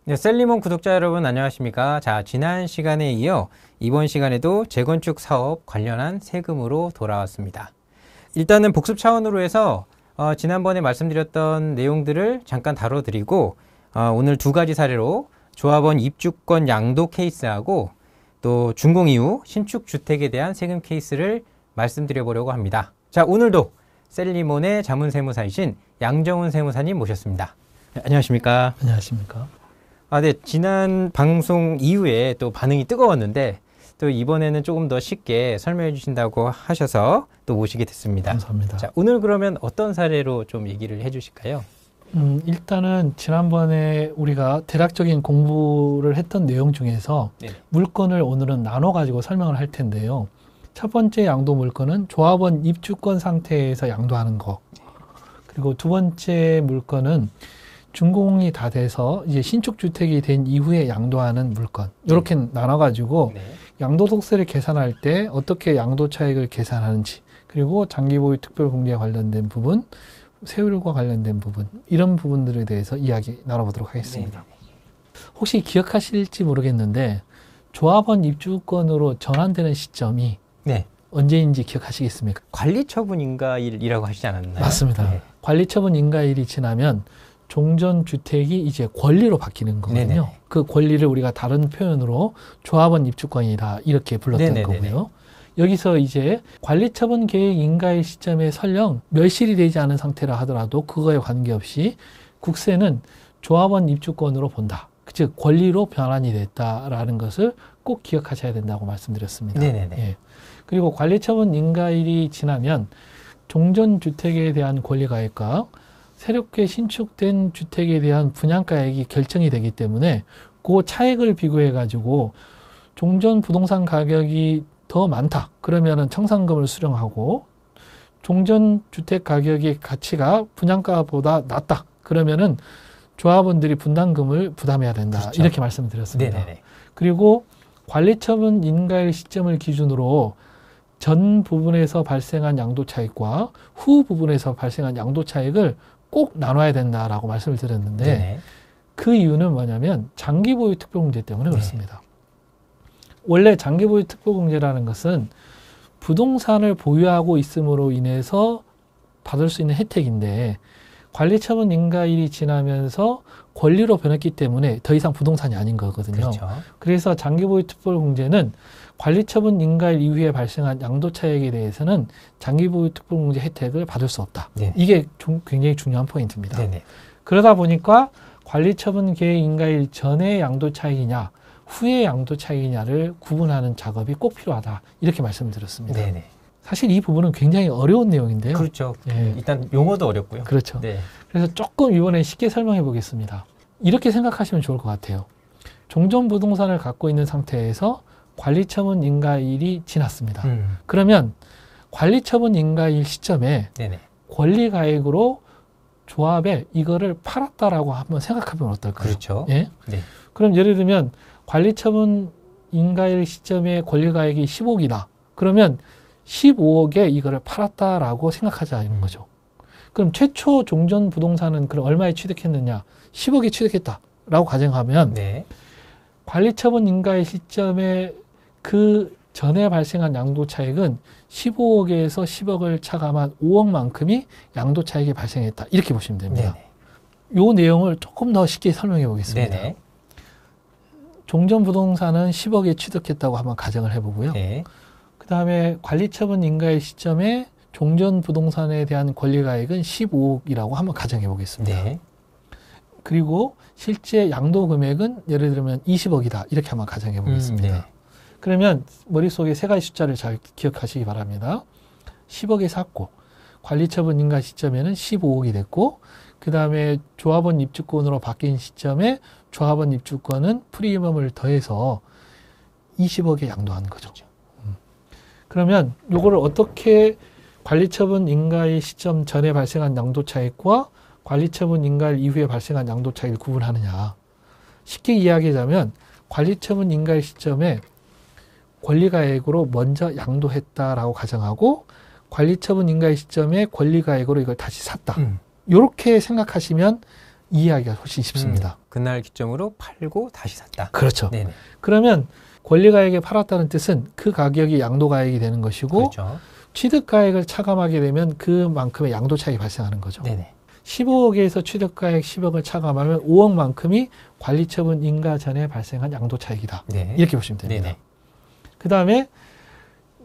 네, 셀리몬 구독자 여러분 안녕하십니까? 자, 지난 시간에 이어 이번 시간에도 재건축 사업 관련한 세금으로 돌아왔습니다. 일단은 복습 차원으로 해서 지난번에 말씀드렸던 내용들을 잠깐 다뤄드리고 오늘 두 가지 사례로 조합원 입주권 양도 케이스하고 또 준공 이후 신축 주택에 대한 세금 케이스를 말씀드려 보려고 합니다. 자, 오늘도 셀리몬의 자문세무사이신 양정훈 세무사님 모셨습니다. 네, 안녕하십니까? 안녕하십니까? 네, 지난 방송 이후에 또 반응이 뜨거웠는데 또 이번에는 조금 더 쉽게 설명해 주신다고 하셔서 또 모시게 됐습니다. 감사합니다. 자, 오늘 그러면 어떤 사례로 좀 얘기를 해 주실까요? 일단은 지난번에 우리가 대략적인 공부를 했던 내용 중에서 물건을 오늘은 나눠가지고 설명을 할 텐데요. 첫 번째 양도 물건은 조합원 입주권 상태에서 양도하는 거. 그리고 두 번째 물건은 준공이 다 돼서 이제 신축주택이 된 이후에 양도하는 물건. 이렇게 나눠가지고 양도속세를 계산할 때 어떻게 양도차익을 계산하는지, 그리고 장기보유 특별공제에 관련된 부분, 세율과 관련된 부분, 이런 부분들에 대해서 이야기 나눠보도록 하겠습니다. 혹시 기억하실지 모르겠는데 조합원 입주권으로 전환되는 시점이 언제인지 기억하시겠습니까? 관리처분인가일이라고 하시지 않았나요? 맞습니다. 관리처분인가일이 지나면 종전주택이 이제 권리로 바뀌는 거거든요. 그 권리를 우리가 다른 표현으로 조합원 입주권이다 이렇게 불렀던 거고요. 여기서 이제 관리처분 계획 인가일 시점에 설령 멸실이 되지 않은 상태라 하더라도 그거에 관계없이 국세는 조합원 입주권으로 본다. 즉 권리로 변환이 됐다라는 것을 꼭 기억하셔야 된다고 말씀드렸습니다. 예. 그리고 관리처분 인가일이 지나면 종전주택에 대한 권리가액과 새롭게 신축된 주택에 대한 분양가액이 결정이 되기 때문에 그 차액을 비교해 가지고 종전 부동산 가격이 더 많다 그러면은 청산금을 수령하고, 종전 주택 가격의 가치가 분양가보다 낮다 그러면은 조합원들이 분담금을 부담해야 된다. 이렇게 말씀을 드렸습니다. 그리고 관리처분 인가일 시점을 기준으로 전 부분에서 발생한 양도 차익과 후 부분에서 발생한 양도 차익을 꼭 나눠야 된다라고 말씀을 드렸는데 그 이유는 뭐냐면 장기보유 특별공제 때문에 그렇습니다. 원래 장기보유 특별공제라는 것은 부동산을 보유하고 있음으로 인해서 받을 수 있는 혜택인데 관리처분 인가일이 지나면서 권리로 변했기 때문에 더 이상 부동산이 아닌 거거든요. 그래서 장기보유 특별공제는 관리처분 인가일 이후에 발생한 양도차익에 대해서는 장기보유 특별공제 혜택을 받을 수 없다. 이게 굉장히 중요한 포인트입니다. 그러다 보니까 관리처분 계획 인가일 전의 양도차익이냐 후의 양도차익이냐를 구분하는 작업이 꼭 필요하다. 이렇게 말씀을 드렸습니다. 사실 이 부분은 굉장히 어려운 내용인데요. 그렇죠. 일단 용어도 어렵고요. 그렇죠. 그래서 조금 이번에 쉽게 설명해 보겠습니다. 이렇게 생각하시면 좋을 것 같아요. 종전부동산을 갖고 있는 상태에서 관리처분 인가일이 지났습니다. 그러면 관리처분 인가일 시점에 권리가액으로 조합에 이거를 팔았다라고 한번 생각하면 어떨까요? 그렇죠. 그럼 예를 들면 관리처분 인가일 시점에 권리가액이 10억이다. 그러면 15억에 이거를 팔았다라고 생각하자는 거죠. 그럼 최초 종전 부동산은 그럼 얼마에 취득했느냐? 10억에 취득했다라고 가정하면 관리처분 인가일 시점에 그 전에 발생한 양도차익은 15억에서 10억을 차감한 5억만큼이 양도차익이 발생했다. 이렇게 보시면 됩니다. 이 내용을 조금 더 쉽게 설명해 보겠습니다. 종전부동산은 10억에 취득했다고 한번 가정을 해보고요. 그 다음에 관리처분 인가일 시점에 종전부동산에 대한 권리가액은 15억이라고 한번 가정해 보겠습니다. 그리고 실제 양도금액은 예를 들면 20억이다. 이렇게 한번 가정해 보겠습니다. 그러면 머릿속에 세 가지 숫자를 잘 기억하시기 바랍니다. 10억에 샀고 관리처분 인가 시점에는 15억이 됐고, 그 다음에 조합원 입주권으로 바뀐 시점에 조합원 입주권은 프리미엄을 더해서 20억에 양도한 거죠. 그러면 요거를 어떻게 관리처분 인가일 시점 전에 발생한 양도차익과 관리처분 인가일 이후에 발생한 양도차익을 구분하느냐. 쉽게 이야기하자면 관리처분 인가일 시점에 권리가액으로 먼저 양도했다라고 가정하고 관리처분 인가일 시점에 권리가액으로 이걸 다시 샀다. 이렇게 생각하시면 이해하기가 훨씬 쉽습니다. 그날 기점으로 팔고 다시 샀다. 그렇죠. 네네. 그러면 권리가액에 팔았다는 뜻은 그 가격이 양도가액이 되는 것이고 그렇죠. 취득가액을 차감하게 되면 그만큼의 양도 차익이 발생하는 거죠. 네네. 15억에서 취득가액 10억을 차감하면 5억만큼이 관리처분 인가 전에 발생한 양도 차익이다. 네. 이렇게 보시면 됩니다. 네네. 그 다음에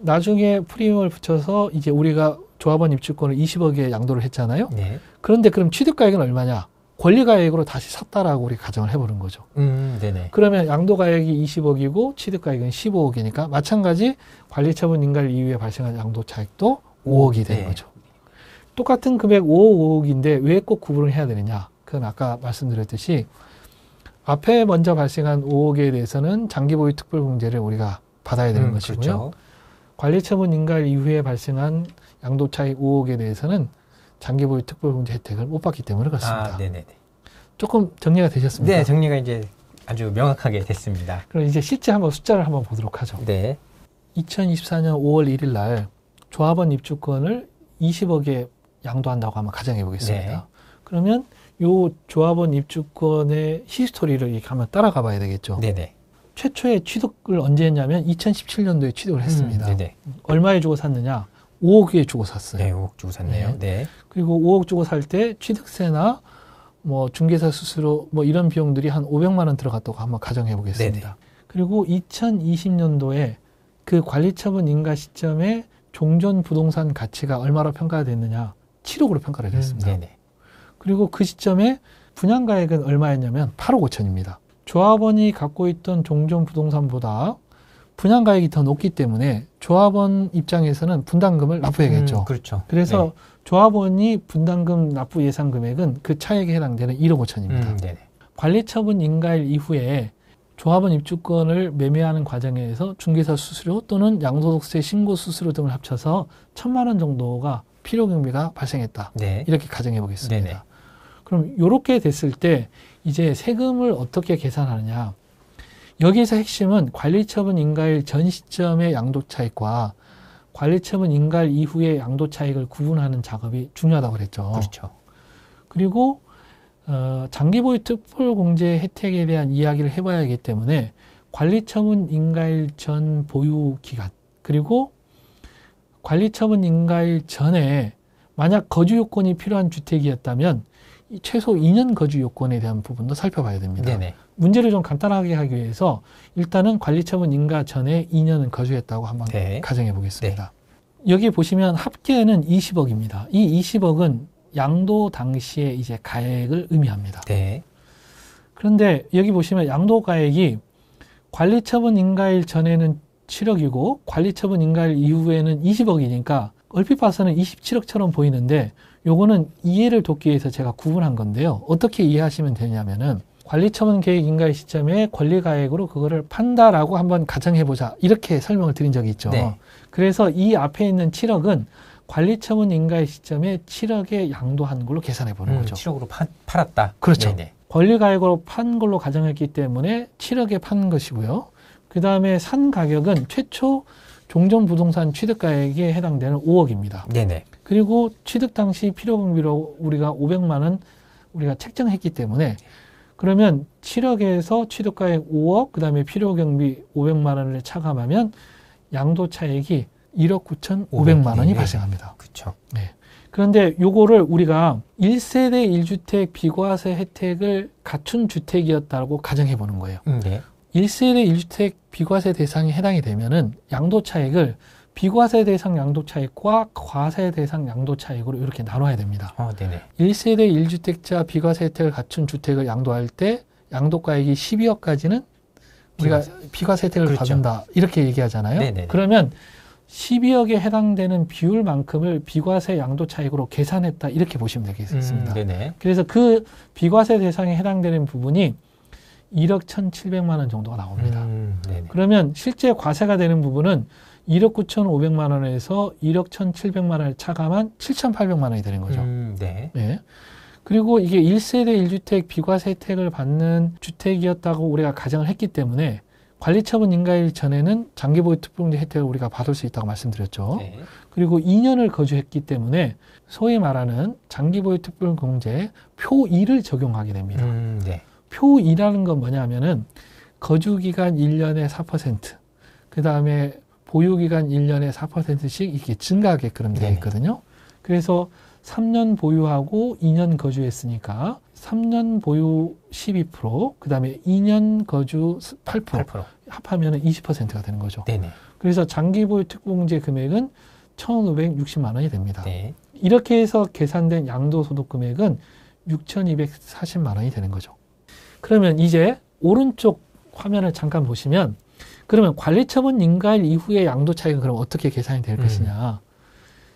나중에 프리미엄을 붙여서 이제 우리가 조합원 입주권을 20억에 양도를 했잖아요. 네. 그런데 그럼 취득가액은 얼마냐? 권리가액으로 다시 샀다라고 우리 가정을 해보는 거죠. 네네. 그러면 양도가액이 20억이고 취득가액은 15억이니까 마찬가지 관리처분 인가를 이후에 발생한 양도차익도 5억이 되는 네. 거죠. 똑같은 금액 5억, 5억인데 왜 꼭 구분을 해야 되느냐? 그건 아까 말씀드렸듯이 앞에 먼저 발생한 5억에 대해서는 장기보유 특별공제를 우리가 받아야 되는 것이고요. 그렇죠. 관리처분 인가를 이후에 발생한 양도차익 5억에 대해서는 장기보유 특별공제 혜택을 못 받기 때문에 그렇습니다. 네네네. 조금 정리가 되셨습니까? 네, 정리가 이제 아주 명확하게 됐습니다. 그럼 이제 실제 한번 숫자를 한번 보도록 하죠. 네. 2024년 5월 1일 날 조합원 입주권을 20억에 양도한다고 한번 가정해 보겠습니다. 네. 그러면 요 조합원 입주권의 히스토리를 이렇게 한번 따라가 봐야 되겠죠. 네네. 최초에 취득을 언제 했냐면 2017년도에 취득을 했습니다. 네네. 얼마에 주고 샀느냐? 5억에 주고 샀어요. 네, 5억 주고 샀네요. 네. 네. 그리고 5억 주고 살 때 취득세나 뭐 중개사 수수료 뭐 이런 비용들이 한 500만 원 들어갔다고 한번 가정해 보겠습니다. 네네. 그리고 2020년도에 그 관리처분 인가 시점에 종전 부동산 가치가 얼마로 평가가 됐느냐? 7억으로 평가를 됐습니다. 네네. 그리고 그 시점에 분양가액은 얼마였냐면 8억 5천입니다. 조합원이 갖고 있던 종전 부동산보다 분양가액이 더 높기 때문에 조합원 입장에서는 분담금을 납부해야겠죠. 그렇죠. 그래서 네. 조합원이 분담금 납부 예상 금액은 그 차액에 해당되는 1억 5천입니다. 네네. 관리처분 인가일 이후에 조합원 입주권을 매매하는 과정에서 중개사 수수료 또는 양도소득세 신고 수수료 등을 합쳐서 1,000만 원 정도가 필요 경비가 발생했다. 네. 이렇게 가정해 보겠습니다. 네네. 그럼 이렇게 됐을 때 이제 세금을 어떻게 계산하느냐? 여기에서 핵심은 관리처분 인가일 전 시점의 양도차익과 관리처분 인가일 이후의 양도차익을 구분하는 작업이 중요하다고 그랬죠. 그렇죠. 그리고 장기보유 특별공제 혜택에 대한 이야기를 해봐야 하기 때문에 관리처분 인가일 전 보유 기간 그리고 관리처분 인가일 전에 만약 거주 요건이 필요한 주택이었다면 최소 2년 거주 요건에 대한 부분도 살펴봐야 됩니다. 네네. 문제를 좀 간단하게 하기 위해서 일단은 관리처분 인가 전에 2년은 거주했다고 한번 네. 가정해 보겠습니다. 여기 보시면 합계는 20억입니다. 이 20억은 양도 당시에 이제 가액을 의미합니다. 네. 그런데 여기 보시면 양도 가액이 관리처분 인가일 전에는 7억이고 관리처분 인가일 이후에는 20억이니까 얼핏 봐서는 27억처럼 보이는데 요거는 이해를 돕기 위해서 제가 구분한 건데요. 어떻게 이해하시면 되냐면은 관리처분 계획 인가일 시점에 권리가액으로 그거를 판다라고 한번 가정해보자. 이렇게 설명을 드린 적이 있죠. 네. 그래서 이 앞에 있는 7억은 관리처분 인가일 시점에 7억에 양도한 걸로 계산해 보는 거죠. 7억으로 팔았다. 그렇죠. 네네. 권리가액으로 판 걸로 가정했기 때문에 7억에 판 것이고요. 그 다음에 산 가격은 최초 종전부동산 취득가액에 해당되는 5억입니다. 네네. 그리고 취득 당시 필요경비로 우리가 500만 원 우리가 책정했기 때문에 그러면 7억에서 취득가액 5억, 그 다음에 필요경비 500만 원을 차감하면 양도차액이 1억 9,500만 원이 네. 발생합니다. 그렇죠. 네. 그런데 요거를 우리가 1세대 1주택 비과세 혜택을 갖춘 주택이었다고 가정해 보는 거예요. 네. 1세대 1주택 비과세 대상에 해당이 되면은 양도차익을 비과세 대상 양도차익과 과세 대상 양도차익으로 이렇게 나눠야 됩니다. 네네. 1세대 1주택자 비과세 혜택을 갖춘 주택을 양도할 때 양도가액이 12억까지는 우리가 비과세 혜택을 그렇죠. 받는다 이렇게 얘기하잖아요. 네네네. 그러면 12억에 해당되는 비율만큼을 비과세 양도차익으로 계산했다 이렇게 보시면 되겠습니다. 네네. 그래서 그 비과세 대상에 해당되는 부분이 1억 1,700만 원 정도가 나옵니다. 네네. 그러면 실제 과세가 되는 부분은 1억 9,500만 원에서 1억 1,700만 원을 차감한 7,800만 원이 되는 거죠. 네. 네. 그리고 이게 1세대 1주택 비과세 혜택을 받는 주택이었다고 우리가 가정을 했기 때문에 관리처분 인가일 전에는 장기보유 특별공제 혜택을 우리가 받을 수 있다고 말씀드렸죠. 네. 그리고 2년을 거주했기 때문에 소위 말하는 장기보유 특별공제 표 2를 적용하게 됩니다. 네. 표 2라는 건 뭐냐면은 거주기간 1년에 4%, 그 다음에 보유기간 1년에 4%씩 이렇게 증가하게끔 되어 있거든요. 그래서 3년 보유하고 2년 거주했으니까 3년 보유 12%, 그 다음에 2년 거주 8%, 합하면 20%가 되는 거죠. 네네. 그래서 장기보유 특공제 금액은 1,560만 원이 됩니다. 네. 이렇게 해서 계산된 양도소득 금액은 6,240만 원이 되는 거죠. 그러면 이제 오른쪽 화면을 잠깐 보시면 그러면 관리처분 인가일 이후의 양도 차익은 그럼 어떻게 계산이 될 것이냐.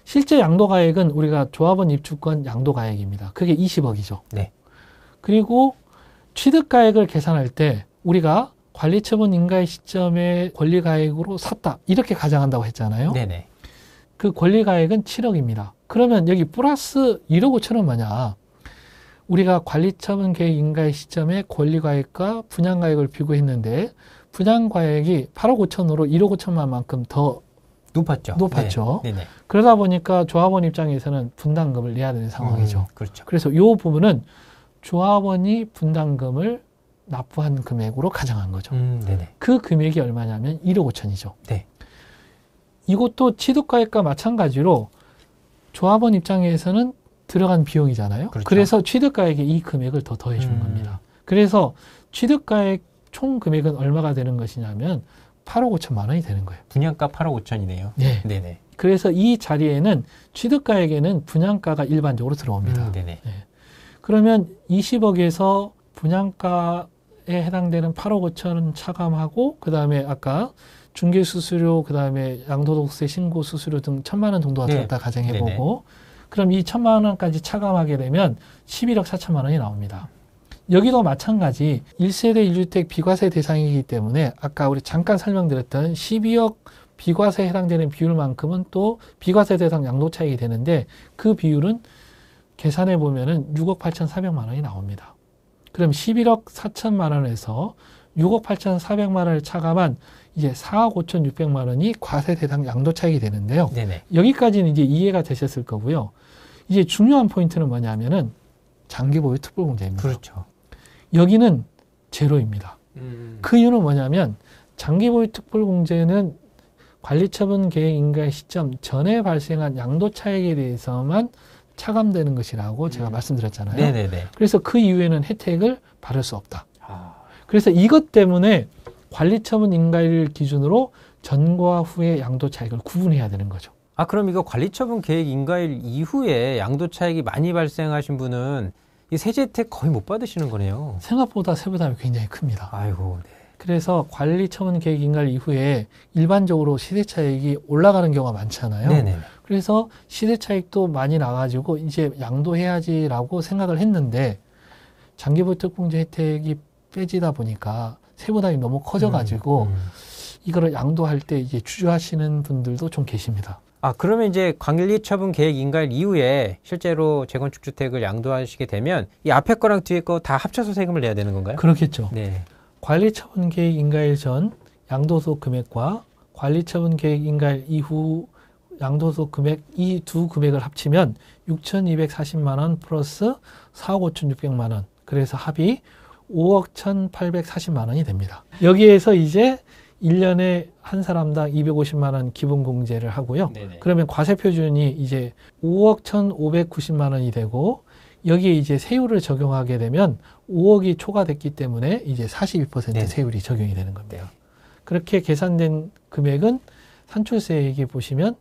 실제 양도가액은 우리가 조합원 입주권 양도가액입니다. 그게 20억이죠. 네. 그리고 취득가액을 계산할 때 우리가 관리처분 인가일 시점에 권리가액으로 샀다. 이렇게 가정한다고 했잖아요. 네네. 그 권리가액은 7억입니다. 그러면 여기 플러스 1억 5천은 뭐냐. 우리가 관리처분 계획 인가일 시점에 권리가액과 분양가액을 비교했는데 분양가액이 8억 5천으로 1억 5천만 만큼 더 높았죠. 네. 네네. 그러다 보니까 조합원 입장에서는 분담금을 내야 되는 상황이죠. 그렇죠. 그래서 이 부분은 조합원이 분담금을 납부한 금액으로 가정한 거죠. 네네. 그 금액이 얼마냐면 1억 5천이죠. 네. 이것도 취득가액과 마찬가지로 조합원 입장에서는 들어간 비용이잖아요. 그렇죠. 그래서 취득가액에 이 금액을 더 더해주는 겁니다. 그래서 취득가액 총 금액은 얼마가 되는 것이냐면 8억 5천만 원이 되는 거예요. 분양가 8억 5천이네요. 네. 네네. 그래서 이 자리에는 취득가액에는 분양가가 일반적으로 들어옵니다. 네네. 네. 그러면 20억에서 분양가에 해당되는 8억 5천은 차감하고 그 다음에 아까 중개수수료 그 다음에 양도소득세 신고 수수료 등 1,000만 원 정도가 들었다 가정해보고 그럼 이 1,000만 원까지 차감하게 되면 11억 4천만 원이 나옵니다. 여기도 마찬가지 1세대 1주택 비과세 대상이기 때문에 아까 우리 잠깐 설명드렸던 12억 비과세에 해당되는 비율만큼은 또 비과세 대상 양도차익이 되는데 그 비율은 계산해 보면은 6억 8,400만 원이 나옵니다. 그럼 11억 4천만 원에서 6억 8,400만 원을 차감한 이제 4억 5,600만 원이 과세 대상 양도차익이 되는데요. 네네. 여기까지는 이제 이해가 되셨을 거고요. 이제 중요한 포인트는 뭐냐면은 장기보유 특별공제입니다. 그렇죠. 여기는 제로입니다. 그 이유는 뭐냐면 장기보유 특별공제는 관리처분 계획 인가의 시점 전에 발생한 양도차익에 대해서만 차감되는 것이라고 제가 말씀드렸잖아요. 네네네. 그래서 그 이후에는 혜택을 받을 수 없다. 그래서 이것 때문에 관리처분 인가일 기준으로 전과 후의 양도차익을 구분해야 되는 거죠. 아, 그럼 이거 관리처분 계획 인가일 이후에 양도차익이 많이 발생하신 분은 이 세제 혜택 거의 못 받으시는 거네요. 생각보다 세부담이 굉장히 큽니다. 아이고, 네. 그래서 관리처분 계획 인가일 이후에 일반적으로 시세차익이 올라가는 경우가 많잖아요. 네네. 그래서 시세차익도 많이 나가지고 이제 양도해야지라고 생각을 했는데 장기보유 특공제 혜택이 빼지다 보니까 세부담이 너무 커져가지고 이거를 양도할 때 이제 주저하시는 분들도 좀 계십니다. 아, 그러면 이제 관리처분 계획 인가일 이후에 실제로 재건축 주택을 양도하시게 되면 이 앞에 거랑 뒤에 거 다 합쳐서 세금을 내야 되는 건가요? 그렇겠죠. 네. 관리처분 계획 인가일 전 양도소 금액과 관리처분 계획 인가일 이후 양도소 금액 이 두 금액을 합치면 6,240만 원 플러스 4억 5,600만 원. 그래서 합이 5억 1,840만 원이 됩니다. 여기에서 이제 1년에 한 사람당 250만 원 기본 공제를 하고요. 네네. 그러면 과세 표준이 이제 5억 1,590만 원이 되고 여기에 이제 세율을 적용하게 되면 5억이 초과됐기 때문에 이제 42% 네네. 세율이 적용이 되는 겁니다. 네. 그렇게 계산된 금액은 산출세액에 보시면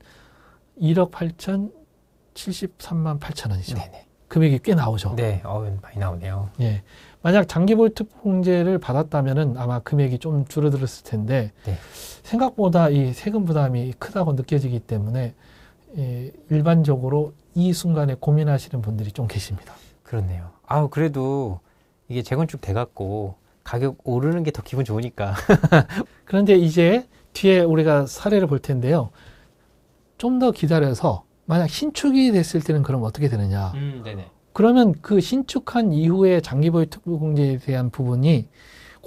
1억 8,073만 8천 원이죠. 네네. 금액이 꽤 나오죠. 네, 많이 나오네요. 예. 만약 장기보유 특공제를 받았다면은 아마 금액이 좀 줄어들었을 텐데 네. 생각보다 이 세금 부담이 크다고 느껴지기 때문에 일반적으로 이 순간에 고민하시는 분들이 좀 계십니다. 그렇네요. 아우, 그래도 이게 재건축 돼갖고 가격 오르는 게 더 기분 좋으니까. 그런데 이제 뒤에 우리가 사례를 볼 텐데요. 좀 더 기다려서 만약 신축이 됐을 때는 그럼 어떻게 되느냐. 네네. 그러면 그 신축한 이후에 장기보유 특별공제에 대한 부분이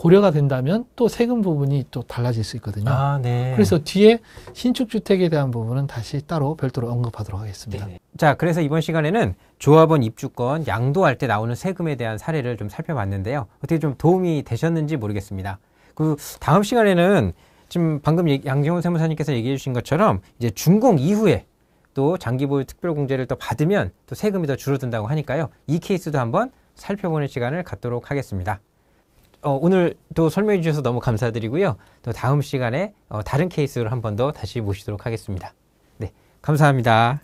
고려가 된다면 또 세금 부분이 또 달라질 수 있거든요. 아, 네. 그래서 뒤에 신축주택에 대한 부분은 다시 따로 별도로 언급하도록 하겠습니다. 네. 자, 그래서 이번 시간에는 조합원 입주권 양도할 때 나오는 세금에 대한 사례를 좀 살펴봤는데요. 어떻게 좀 도움이 되셨는지 모르겠습니다. 그 다음 시간에는 지금 방금 양정훈 세무사님께서 얘기해 주신 것처럼 이제 준공 이후에 또 장기보유 특별공제를 또 받으면 또 세금이 더 줄어든다고 하니까요. 이 케이스도 한번 살펴보는 시간을 갖도록 하겠습니다. 오늘 또 설명해 주셔서 너무 감사드리고요. 또 다음 시간에 다른 케이스로 한 번 더 다시 모시도록 하겠습니다. 네, 감사합니다.